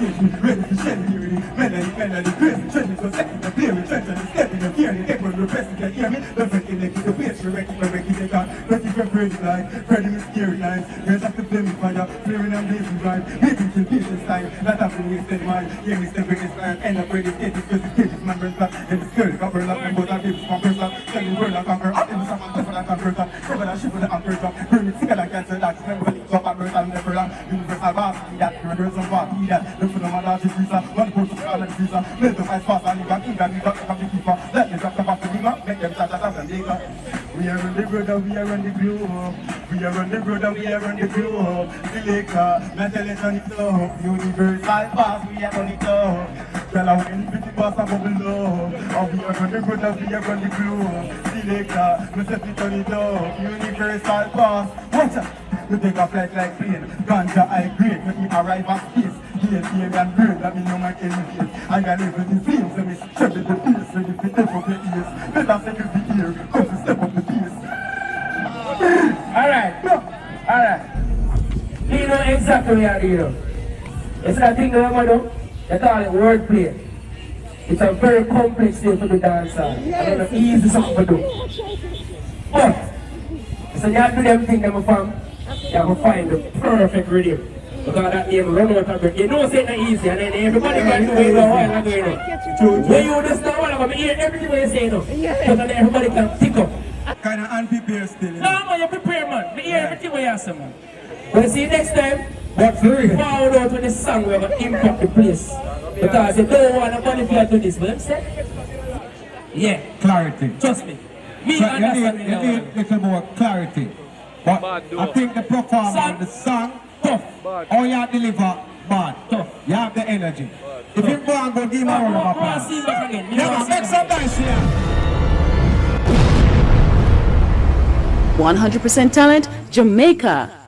stage, ready to shed the beauty. Melody, crazy, trendy, so sexy, the play with trench, and the step in the fear, the echo, the press, you can hear me. The freaking neck is the face, the wreck, they got. Ready for crazy life, ready with scary lines. Girls have to play with fire, flaring and blazing drive. Making till patience time, not have to waste their mind. Yeah, me step with this man, end up with this kid, this cages, man, burns up. In the skirt, got burn up, and both are babies from person. Selling word like conquer, up in the summer, different like conquer. Seven and ship with the anchor drop. Burn it, sicker like cancer, that's never leaks up, and burn and never long. Universal boss, that, murders of what, that. Look for the man, that's his visa. One person, all of the visa. Let them fight fast, and leave and eager, leave up, come to keep up. Let them drop the back to the map, make them chat and dig up. We are on the brother, we are on the globe. We are on the brother, we are on the globe. Selector, mental is on the globe. Universal boss, we are on the globe. Tell our win with the boss and bubble low. Oh, we are on the brother, we are on the globe. Selector, me set it on the globe. Universal boss, watch out. You take a flight like plane. Ganja, I grade, when you arrive at space. Here and bird, that mean no man can face. I got everything flames, so me stretch the face. Ready to step up the ears. Better say you be here, come to step up the face. Alright. You know exactly what you do. It's that thing that I'm going to do. They call it wordplay. It's a very complex thing for the dancer. And it's easy something to do. But, so you have to do them things that from. You have to find the perfect rhythm. Because that name run out of breath. You know it's not easy, and then everybody can do it while I'm going on. When you understand what I'm going to hear everything what you say now. So that everybody can pick up. Kind of unprepared still. No, man, you prepare, man. I hear everything what you say, man. But see, next time, forward out with this song, we're going to impact the place. Because you don't want nobody to do this, but I'm saying? Yeah. Clarity. Trust me. Me so understand you need a little more clarity. But I think the performance, the song, tough. how you deliver, bad. Tough. You have the energy. If you go and go give him a round of applause. Yeah, make some nice here. 100% talent, Jamaica.